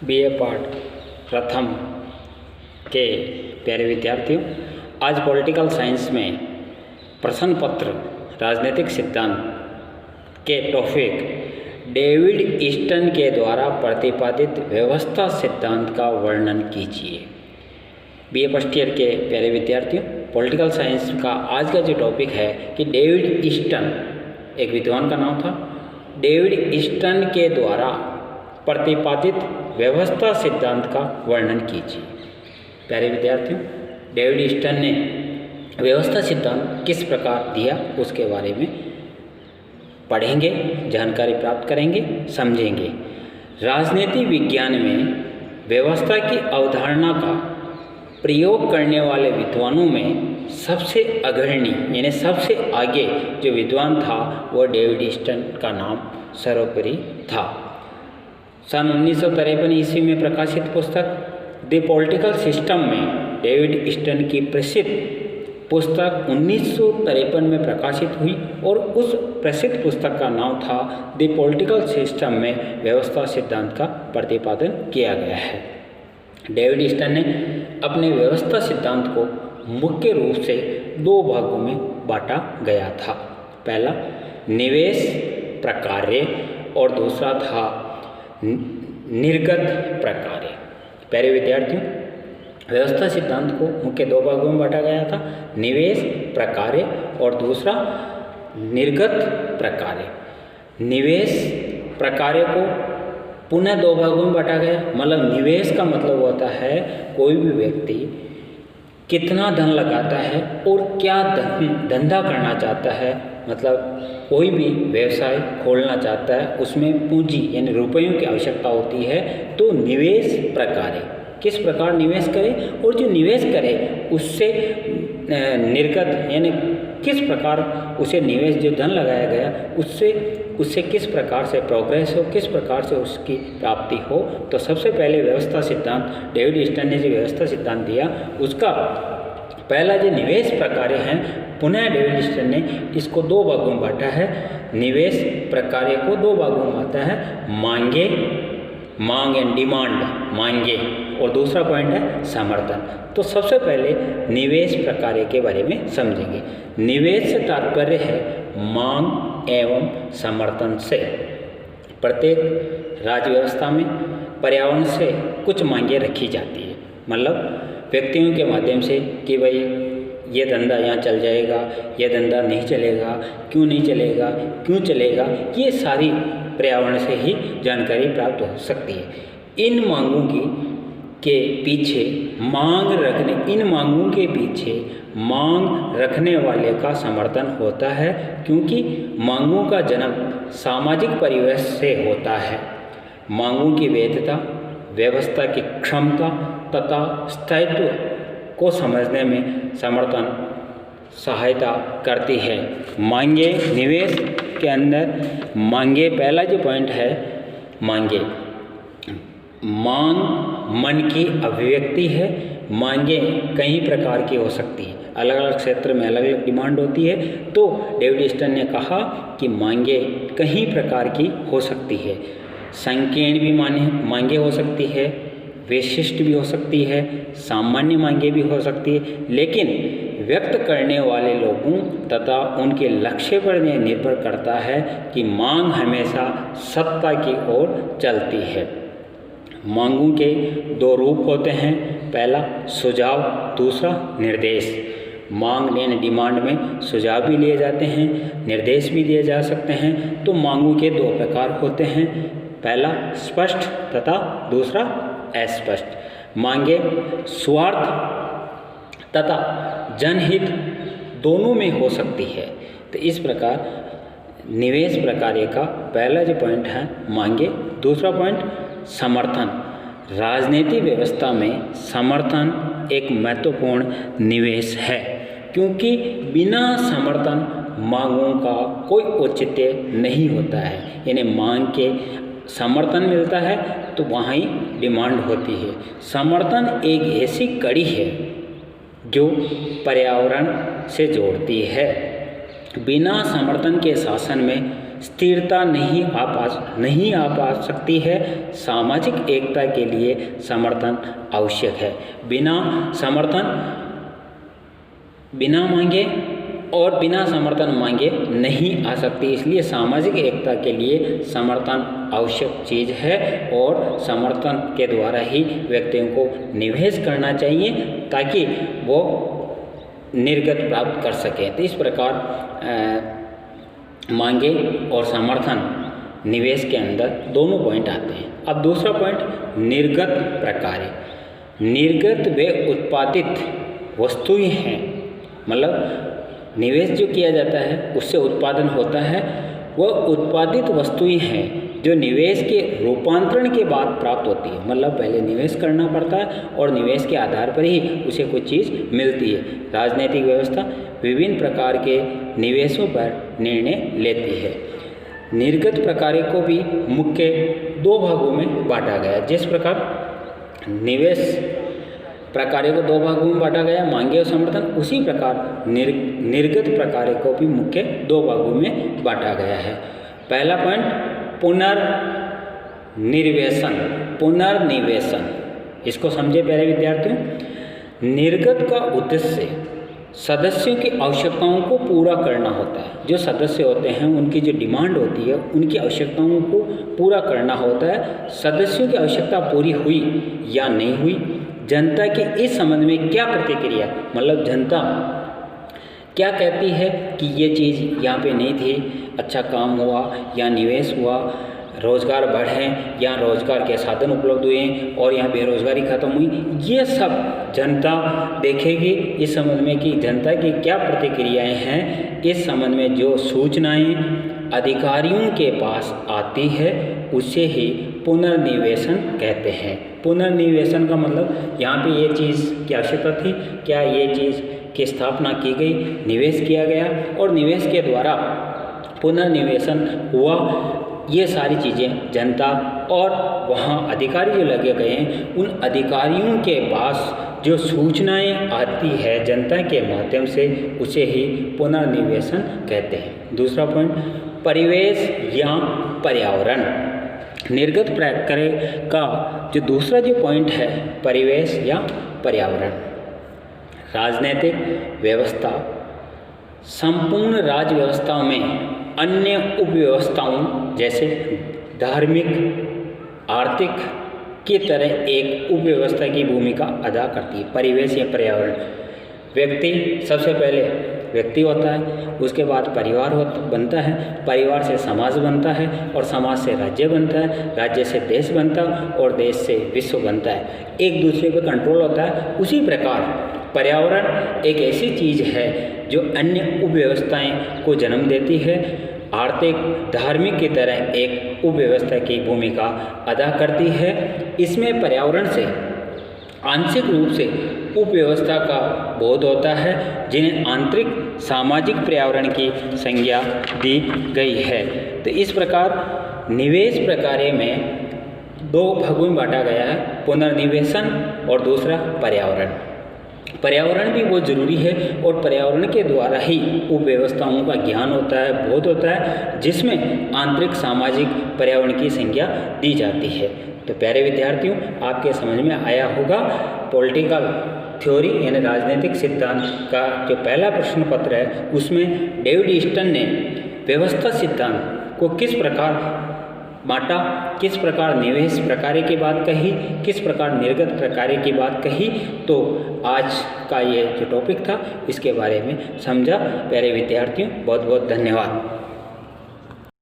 BA part प्रथम के प्यारे विद्यार्थियों, आज पॉलिटिकल साइंस में प्रश्न पत्र राजनीतिक सिद्धांत के टॉपिक डेविड ईस्टन के द्वारा प्रतिपादित व्यवस्था सिद्धांत का वर्णन कीजिए। बीए फर्स्ट ईयर के प्यारे विद्यार्थियों, पॉलिटिकल साइंस का आज का जो टॉपिक है कि डेविड ईस्टन एक विद्वान का नाम था। डेविड ईस्टन के द्वारा प्रतिपादित व्यवस्था सिद्धांत का वर्णन कीजिए। प्यारे विद्यार्थियों, डेविड ईस्टन ने व्यवस्था सिद्धांत किस प्रकार दिया उसके बारे में पढ़ेंगे, जानकारी प्राप्त करेंगे, समझेंगे। राजनीति विज्ञान में व्यवस्था की अवधारणा का प्रयोग करने वाले विद्वानों में सबसे अग्रणी यानी सबसे आगे जो विद्वान था वह डेविड ईस्टन का नाम सर्वोपरि था। सन 1953 ईस्वी में प्रकाशित पुस्तक द पॉलिटिकल सिस्टम में डेविड ईस्टन की प्रसिद्ध पुस्तक 1953 में प्रकाशित हुई और उस प्रसिद्ध पुस्तक का नाम था द पॉलिटिकल सिस्टम में व्यवस्था सिद्धांत का प्रतिपादन किया गया है। डेविड ईस्टन ने अपने व्यवस्था सिद्धांत को मुख्य रूप से दो भागों में बांटा गया था। पहला निवेश प्रकार्य और दूसरा था निर्गत प्रकार्य। प्यारे विद्यार्थियों, व्यवस्था सिद्धांत को मुख्य दो भागों में बांटा गया था, निवेश प्रकार्य और दूसरा निर्गत प्रकार्य। निवेश प्रकार्य को पुनः दो भागों में बांटा गया। मतलब निवेश का मतलब होता है कोई भी व्यक्ति कितना धन लगाता है और क्या धंधा करना चाहता है। मतलब कोई भी व्यवसाय खोलना चाहता है, उसमें पूंजी यानी रुपयों की आवश्यकता होती है। तो निवेश प्रकार्य किस प्रकार निवेश करे और जो निवेश करे उससे निर्गत यानी किस प्रकार उसे निवेश जो धन लगाया गया उससे किस प्रकार से प्रोग्रेस हो, किस प्रकार से उसकी प्राप्ति हो। तो सबसे पहले व्यवस्था सिद्धांत डेविड ईस्टन ने जो व्यवस्था सिद्धांत दिया उसका पहला जो निवेश प्रकार्य है, पुनः डेविड ईस्टन ने इसको दो भागों में बांटा है। निवेश प्रकार्य को दो भागों में बांटा है, मांग एंड डिमांड, मांगे, और दूसरा पॉइंट है समर्थन। तो सबसे पहले निवेश प्रकार्य के बारे में समझेंगे। निवेश से तात्पर्य है मांग एवं समर्थन से। प्रत्येक राज्य व्यवस्था में पर्यावरण से कुछ मांगें रखी जाती है। मतलब व्यक्तियों के माध्यम से कि भाई ये धंधा यहाँ चल जाएगा, ये धंधा नहीं चलेगा, क्यों नहीं चलेगा, क्यों चलेगा, ये सारी पर्यावरण से ही जानकारी प्राप्त हो सकती है। इन मांगों के पीछे मांग रखने वाले का समर्थन होता है, क्योंकि मांगों का जन्म सामाजिक परिवेश से होता है। मांगों की वैधता, व्यवस्था की क्षमता तथा स्थायित्व को समझने में समर्थन सहायता करती है। मांगे निवेश के अंदर मांगे, पहला जो पॉइंट है मांगे, मांग मन की अभिव्यक्ति है। मांगे कई प्रकार की हो सकती है, अलग अलग क्षेत्र में अलग अलग डिमांड होती है। तो डेविड ईस्टन ने कहा कि मांगे कई प्रकार की हो सकती है। संकीर्ण भी मांगे हो सकती है, विशिष्ट भी हो सकती है, सामान्य मांगे भी हो सकती है। लेकिन व्यक्त करने वाले लोगों तथा उनके लक्ष्य पर निर्भर करता है कि मांग हमेशा सत्ता की ओर चलती है। मांगों के दो रूप होते हैं, पहला सुझाव, दूसरा निर्देश। मांग यानी डिमांड में सुझाव भी लिए जाते हैं, निर्देश भी दिए जा सकते हैं। तो मांगों के दो प्रकार होते हैं, पहला स्पष्ट तथा दूसरा अस्पष्ट। मांगे स्वार्थ तथा जनहित दोनों में हो सकती है। तो इस प्रकार निवेश प्रकार्य का पहला जो पॉइंट है मांगे, दूसरा पॉइंट समर्थन। राजनीतिक व्यवस्था में समर्थन एक महत्वपूर्ण निवेश है, क्योंकि बिना समर्थन मांगों का कोई औचित्य नहीं होता है। यानी मांग के समर्थन मिलता है तो वहाँ ही डिमांड होती है। समर्थन एक ऐसी कड़ी है जो पर्यावरण से जोड़ती है। बिना समर्थन के शासन में स्थिरता नहीं आ पा सकती है। सामाजिक एकता के लिए समर्थन आवश्यक है। बिना मांगे और बिना समर्थन मांगे नहीं आ सकती, इसलिए सामाजिक एकता के लिए समर्थन आवश्यक चीज़ है और समर्थन के द्वारा ही व्यक्तियों को निवेश करना चाहिए ताकि वो निर्गत प्राप्त कर सकें। तो इस प्रकार मांगे और समर्थन निवेश के अंदर दोनों पॉइंट आते हैं। अब दूसरा पॉइंट निर्गत प्रकार्य। निर्गत वे उत्पादित वस्तुएं हैं, मतलब निवेश जो किया जाता है उससे उत्पादन होता है, वह उत्पादित वस्तुएं हैं जो निवेश के रूपांतरण के बाद प्राप्त होती है। मतलब पहले निवेश करना पड़ता है और निवेश के आधार पर ही उसे कुछ चीज़ मिलती है। राजनीतिक व्यवस्था विभिन्न प्रकार के निवेशों पर निर्णय लेती है। निर्गत प्रकार्य को भी मुख्य दो भागों में बांटा गया। जिस प्रकार निवेश प्रकार्य को दो भागों में बांटा गया, मांगे और समर्थन, उसी प्रकार निर्गत प्रकार्य को भी मुख्य दो भागों में बांटा गया है। पहला पॉइंट पुनर्निवेशन। इसको समझे प्यारे विद्यार्थियों। निर्गत का उद्देश्य सदस्यों की आवश्यकताओं को पूरा करना होता है। जो सदस्य होते हैं उनकी जो डिमांड होती है, उनकी आवश्यकताओं को पूरा करना होता है। सदस्यों की आवश्यकता पूरी हुई या नहीं हुई, जनता की इस संबंध में क्या प्रतिक्रिया, मतलब जनता क्या कहती है कि ये चीज़ यहाँ पे नहीं थी, अच्छा काम हुआ या निवेश हुआ, रोजगार बढ़े या रोजगार के साधन उपलब्ध हुए और यहाँ बेरोजगारी खत्म हुई, ये सब जनता देखेगी। इस संबंध में कि जनता की क्या प्रतिक्रियाएं हैं, इस संबंध में जो सूचनाएं अधिकारियों के पास आती है उसे ही पुनर्निवेशन कहते हैं। पुनर्निवेशन का मतलब यहाँ पे ये चीज़ की आवश्यकता थी, क्या ये चीज़ की स्थापना की गई, निवेश किया गया और निवेश के द्वारा पुनर्निवेशन हुआ, ये सारी चीज़ें जनता और वहाँ अधिकारी जो लगे गए हैं उन अधिकारियों के पास जो सूचनाएं आती है जनता के माध्यम से, उसे ही पुनर्निवेशन कहते हैं। दूसरा पॉइंट परिवेश या पर्यावरण। निर्गत प्रक्रिया का जो दूसरा जो पॉइंट है परिवेश या पर्यावरण। राजनीतिक व्यवस्था संपूर्ण राज्य व्यवस्था में अन्य उपव्यवस्थाओं जैसे धार्मिक, आर्थिक की तरह एक उपव्यवस्था की भूमिका अदा करती है। परिवेश या पर्यावरण, व्यक्ति सबसे पहले व्यक्ति होता है, उसके बाद परिवार बनता है, परिवार से समाज बनता है और समाज से राज्य बनता है, राज्य से देश बनता है और देश से विश्व बनता है। एक दूसरे पर कंट्रोल होता है। उसी प्रकार पर्यावरण एक ऐसी चीज़ है जो अन्य उपव्यवस्थाएं को जन्म देती है, आर्थिक, धार्मिक की तरह एक उपव्यवस्था की भूमिका अदा करती है। इसमें पर्यावरण से आंशिक रूप से उपव्यवस्था का बोध होता है, जिन्हें आंतरिक सामाजिक पर्यावरण की संज्ञा दी गई है। तो इस प्रकार निवेश प्रक्रिया में दो भागों में बांटा गया है, पुनर्निवेशन और दूसरा पर्यावरण। पर्यावरण भी बहुत ज़रूरी है और पर्यावरण के द्वारा ही उपव्यवस्थाओं का ज्ञान होता है, बोध होता है, जिसमें आंतरिक सामाजिक पर्यावरण की संज्ञा दी जाती है। तो प्यारे विद्यार्थियों, आपके समझ में आया होगा पॉलिटिकल थ्योरी यानी राजनीतिक सिद्धांत का जो पहला प्रश्न पत्र है उसमें डेविड ईस्टन ने व्यवस्था सिद्धांत को किस प्रकार बांटा, किस प्रकार निवेश प्रक्रिया की बात कही, किस प्रकार निर्गत प्रक्रिया की बात कही। तो आज का ये जो टॉपिक था इसके बारे में समझा। प्यारे विद्यार्थियों, बहुत बहुत धन्यवाद।